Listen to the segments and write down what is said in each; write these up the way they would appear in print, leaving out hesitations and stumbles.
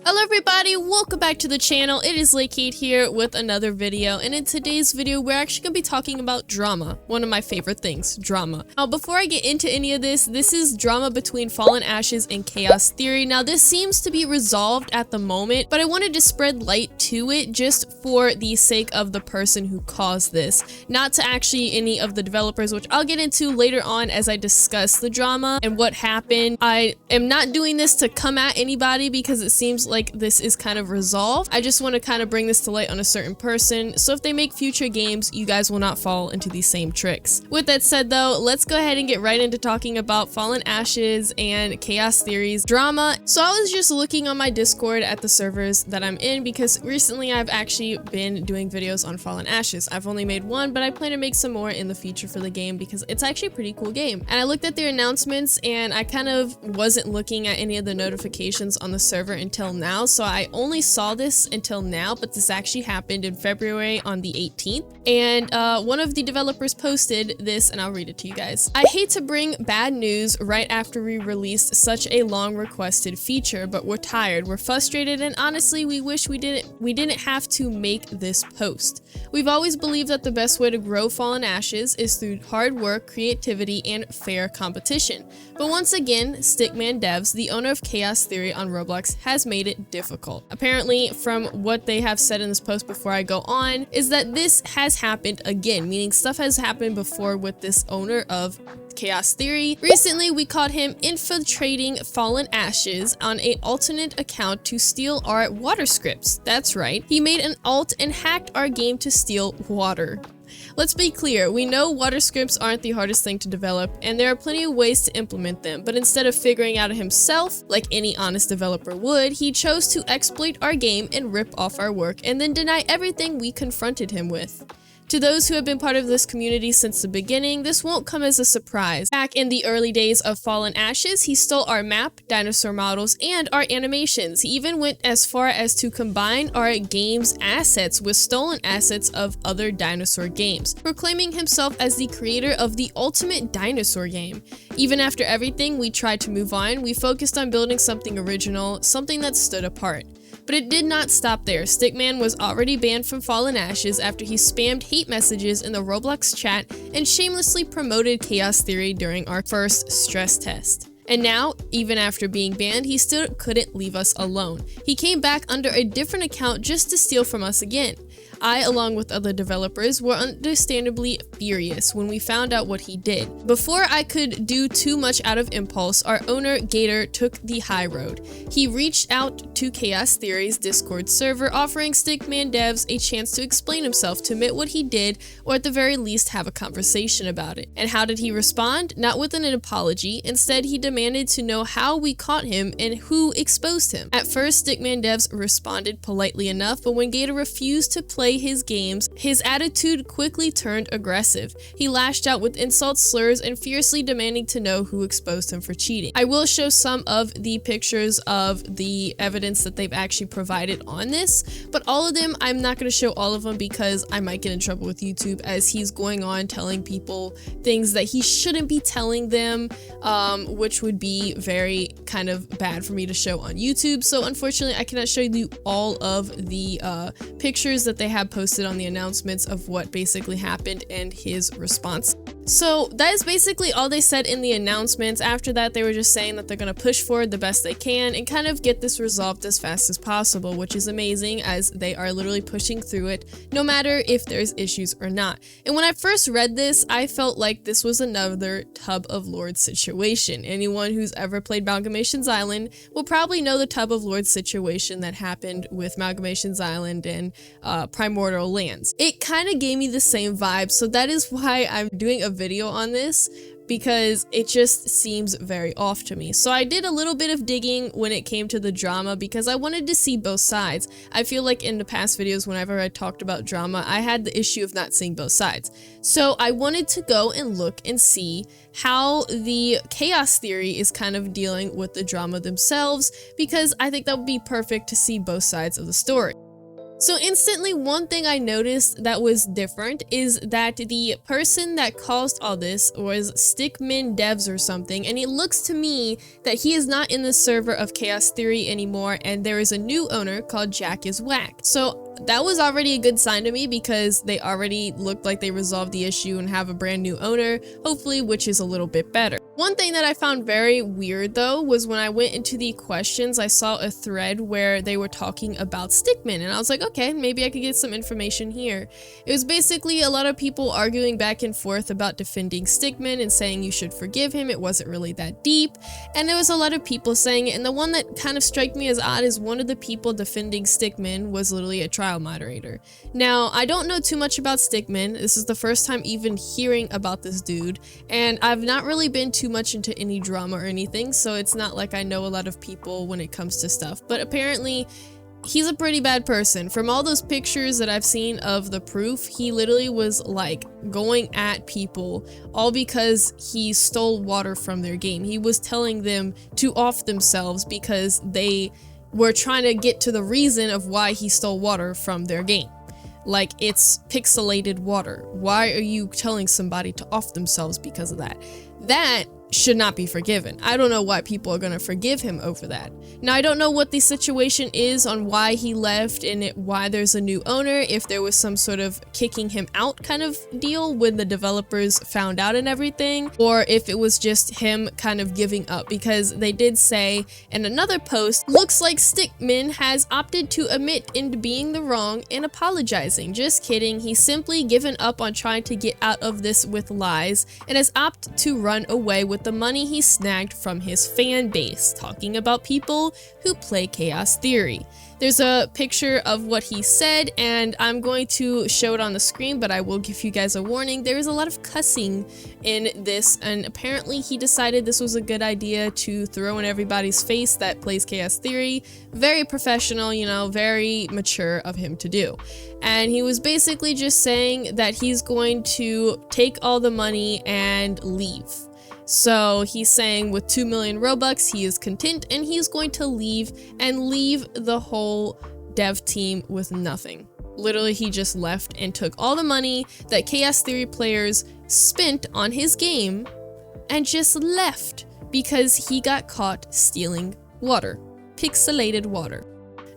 Hello everybody, welcome back to the channel. It is Kate here with another video, and in today's video we're actually going to be talking about drama. One of my favorite things, drama. Now before I get into any of this is drama between Fallen Ashes and Chaos Theory. Now this seems to be resolved at the moment, but I wanted to spread light to it just for the sake of the person who caused this, not to actually any of the developers, which I'll get into later on as I discuss the drama and what happened. I am not doing this to come at anybody because it seems like this is kind of resolved. I just want to kind of bring this to light on a certain person, so if they make future games, you guys will not fall into these same tricks. With that said though, let's go ahead and get right into talking about Fallen Ashes and Chaos Theory's drama. So I was just looking on my Discord at the servers that I'm in because recently I've actually been doing videos on Fallen Ashes. I've only made one, but I plan to make some more in the future for the game because it's actually a pretty cool game. And I looked at their announcements and I kind of wasn't looking at any of the notifications on the server until now, so I only saw this until now, but this actually happened in February on the 18th, and one of the developers posted this, and I'll read it to you guys. I hate to bring bad news right after we released such a long requested feature, but we're tired, we're frustrated, and honestly we wish we didn't have to make this post. We've always believed that the best way to grow Fallen Ashes is through hard work, creativity, and fair competition. But once again, StickmanDevs, the owner of Chaos Theory on Roblox, has made it difficult. Apparently, from what they have said in this post before I go on, is that this has happened again, meaning stuff has happened before with this owner of Chaos Theory. Recently, we caught him infiltrating Fallen Ashes on an alternate account to steal our water scripts. That's right, he made an alt and hacked our game to steal water. Let's be clear, we know water scripts aren't the hardest thing to develop, and there are plenty of ways to implement them, but instead of figuring out himself, like any honest developer would, he chose to exploit our game and rip off our work, and then deny everything we confronted him with. To those who have been part of this community since the beginning, this won't come as a surprise. Back in the early days of Fallen Ashes, he stole our map, dinosaur models, and our animations. He even went as far as to combine our game's assets with stolen assets of other dinosaur games, proclaiming himself as the creator of the ultimate dinosaur game. Even after everything, we tried to move on. We focused on building something original, something that stood apart. But it did not stop there. Stickman was already banned from Fallen Ashes after he spammed hate messages in the ROBLOX chat and shamelessly promoted Chaos Theory during our first stress test. And now, even after being banned, he still couldn't leave us alone. He came back under a different account just to steal from us again. I, along with other developers, were understandably furious when we found out what he did. Before I could do too much out of impulse, our owner, Gator, took the high road. He reached out to Chaos Theory's Discord server, offering StickmanDevs a chance to explain himself, to admit what he did, or at the very least have a conversation about it. And how did he respond? Not with an apology. Instead, he demanded to know how we caught him and who exposed him. At first, StickmanDevs responded politely enough, but when Gator refused to play his games, his attitude quickly turned aggressive. He lashed out with insults, slurs, and fiercely demanding to know who exposed him for cheating. I will show some of the pictures of the evidence that they've actually provided on this, but all of them, I'm not going to show all of them because I might get in trouble with YouTube, as he's going on telling people things that he shouldn't be telling them, which would be very kind of bad for me to show on YouTube. So unfortunately, I cannot show you all of the pictures that they have posted on the announcements of what basically happened and his response. So that is basically all they said in the announcements. After that, they were just saying that they're going to push forward the best they can and kind of get this resolved as fast as possible, which is amazing as they are literally pushing through it, no matter if there's issues or not. And when I first read this, I felt like this was another Tub of Lords situation. Anyone who's ever played Malgamation's Island will probably know the Tub of Lords situation that happened with Malgamation's Island and Primordial Lands. It kind of gave me the same vibe, so that is why I'm doing a video on this, because it just seems very off to me. So I did a little bit of digging when it came to the drama because I wanted to see both sides. I feel like in the past videos, whenever I talked about drama, I had the issue of not seeing both sides. So I wanted to go and look and see how the Chaos Theory is kind of dealing with the drama themselves, because I think that would be perfect to see both sides of the story. So instantly, one thing I noticed that was different is that the person that caused all this was StickmanDevs or something, and it looks to me that he is not in the server of Chaos Theory anymore, and there is a new owner called Jack is Whack. So that was already a good sign to me because they already looked like they resolved the issue and have a brand new owner, hopefully, which is a little bit better. One thing that I found very weird though was when I went into the questions, I saw a thread where they were talking about Stickman, and I was like, okay, maybe I could get some information here. It was basically a lot of people arguing back and forth about defending Stickman and saying you should forgive him, it wasn't really that deep, and there was a lot of people saying it, and the one that kind of struck me as odd is one of the people defending Stickman was literally a trial moderator. Now, I don't know too much about Stickman, this is the first time even hearing about this dude, and I've not really been too much into any drama or anything, so it's not like I know a lot of people when it comes to stuff, but apparently he's a pretty bad person. From all those pictures that I've seen of the proof, he literally was like going at people all because he stole water from their game. He was telling them to off themselves because they were trying to get to the reason of why he stole water from their game. Like, it's pixelated water. Why are you telling somebody to off themselves because of that? That should not be forgiven. I don't know why people are going to forgive him over that. Now, I don't know what the situation is on why he left and why there's a new owner, if there was some sort of kicking him out kind of deal when the developers found out and everything, or if it was just him kind of giving up, because they did say in another post, looks like Stickman has opted to admit into being the wrong and apologizing. Just kidding, he's simply given up on trying to get out of this with lies and has opted to run away with the money he snagged from his fan base, talking about people who play Chaos Theory. There's a picture of what he said, and I'm going to show it on the screen, but I will give you guys a warning. There is a lot of cussing in this, and apparently he decided this was a good idea to throw in everybody's face that plays Chaos Theory. Very professional, you know, very mature of him to do. And he was basically just saying that he's going to take all the money and leave. So he's saying with 2 million Robux, he is content and he's going to leave and leave the whole dev team with nothing. Literally, he just left and took all the money that Chaos Theory players spent on his game and just left because he got caught stealing water, pixelated water.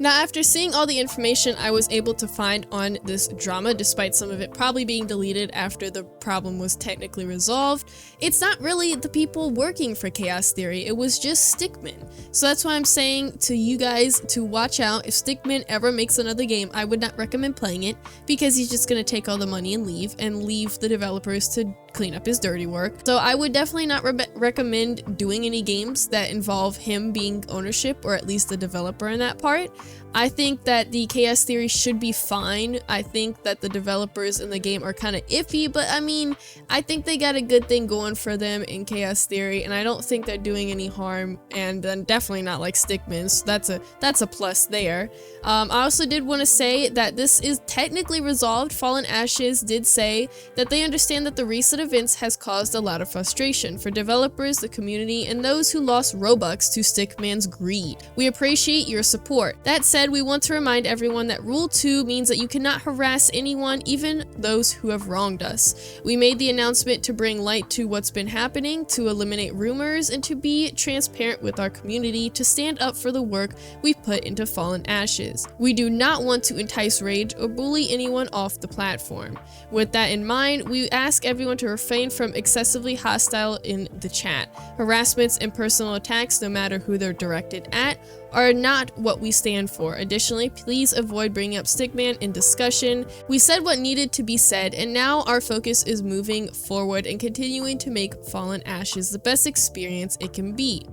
Now, after seeing all the information I was able to find on this drama, despite some of it probably being deleted after the problem was technically resolved, it's not really the people working for Chaos Theory, it was just Stickman. So that's why I'm saying to you guys to watch out. If Stickman ever makes another game, I would not recommend playing it because he's just going to take all the money and leave the developers to clean up his dirty work. So I would definitely not recommend doing any games that involve him being ownership, or at least the developer in that part. I think that the Chaos Theory should be fine. I think that the developers in the game are kind of iffy, but I mean, I think they got a good thing going for them in Chaos Theory, and I don't think they're doing any harm, and then definitely not like Stickman, so that's a plus there. I also did want to say that this is technically resolved. Fallen Ashes did say that they understand that the recent events has caused a lot of frustration for developers, the community, and those who lost Robux to Stickman's greed. We appreciate your support. That said, we want to remind everyone that Rule 2 means that you cannot harass anyone, even those who have wronged us. We made the announcement to bring light to what's been happening, to eliminate rumors, and to be transparent with our community, to stand up for the work we put into Fallen Ashes. We do not want to entice rage or bully anyone off the platform. With that in mind, we ask everyone to refrain from excessively hostile in the chat. Harassments and personal attacks, no matter who they're directed at, are not what we stand for. Additionally, please avoid bringing up Stickman in discussion. We said what needed to be said, and now our focus is moving forward and continuing to make Fallen Ashes the best experience it can be.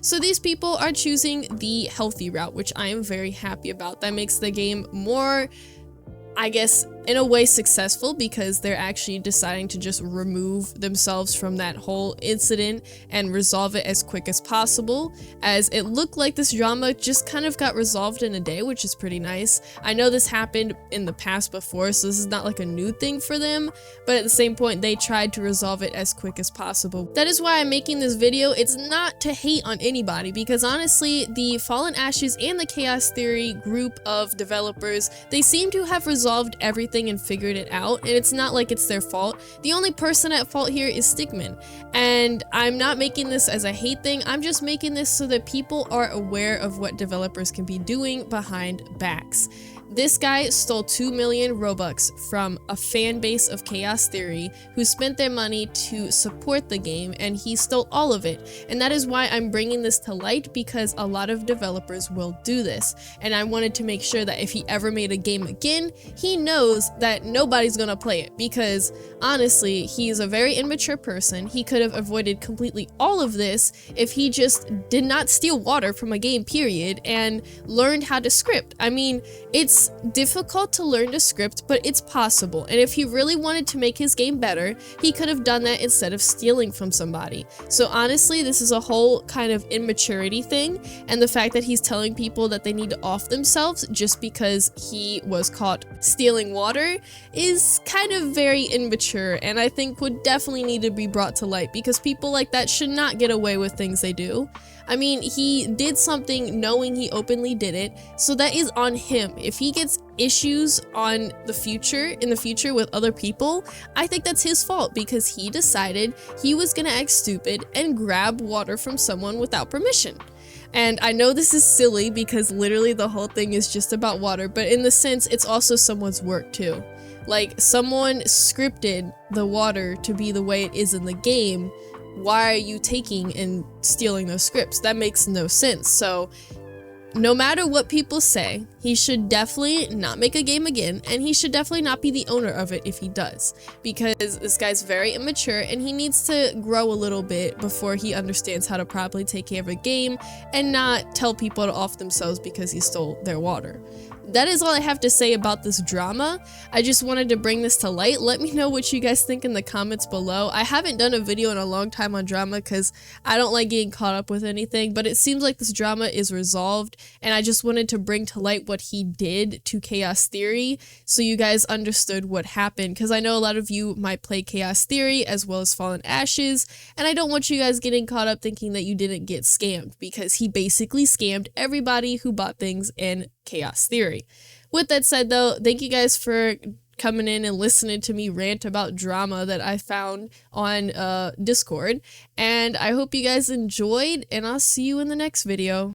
So these people are choosing the healthy route, which I am very happy about. That makes the game more, I guess, in a way successful because they're actually deciding to just remove themselves from that whole incident and resolve it as quick as possible, as it looked like this drama just kind of got resolved in a day, which is pretty nice. I know this happened in the past before, so this is not like a new thing for them, but at the same point they tried to resolve it as quick as possible. That is why I'm making this video. It's not to hate on anybody, because honestly the Fallen Ashes and the Chaos Theory group of developers, they seem to have resolved everything and figured it out, and it's not like it's their fault. The only person at fault here is Stickman, and I'm not making this as a hate thing. I'm just making this so that people are aware of what developers can be doing behind backs. This guy stole 2 million Robux from a fan base of Chaos Theory who spent their money to support the game, and he stole all of it. And that is why I'm bringing this to light, because a lot of developers will do this. And I wanted to make sure that if he ever made a game again, he knows that nobody's gonna play it, because honestly, he is a very immature person. He could have avoided completely all of this if he just did not steal water from a game, period, and learned how to script. I mean, it's difficult to learn to script, but it's possible, and if he really wanted to make his game better, he could have done that instead of stealing from somebody. So honestly, this is a whole kind of immaturity thing, and the fact that he's telling people that they need to off themselves just because he was caught stealing water is kind of very immature, and I think would definitely need to be brought to light, because people like that should not get away with things they do. I mean, he did something knowing he openly did it, so that is on him. If he gets issues in the future with other people, I think that's his fault, because he decided he was gonna act stupid and grab water from someone without permission. And I know this is silly because literally the whole thing is just about water, but in the sense, it's also someone's work too. Like, someone scripted the water to be the way it is in the game. Why are you taking and stealing those scripts? That makes no sense. So no matter what people say, he should definitely not make a game again, and he should definitely not be the owner of it if he does, because this guy's very immature and he needs to grow a little bit before he understands how to properly take care of a game and not tell people to off themselves because he stole their water. That is all I have to say about this drama. I just wanted to bring this to light. Let me know what you guys think in the comments below. I haven't done a video in a long time on drama because I don't like getting caught up with anything, but it seems like this drama is resolved, and I just wanted to bring to light what he did to Chaos Theory so you guys understood what happened, because I know a lot of you might play Chaos Theory as well as Fallen Ashes, and I don't want you guys getting caught up thinking that you didn't get scammed, because he basically scammed everybody who bought things in Chaos Theory. With that said though, thank you guys for coming in and listening to me rant about drama that I found on Discord, and I hope you guys enjoyed, and I'll see you in the next video.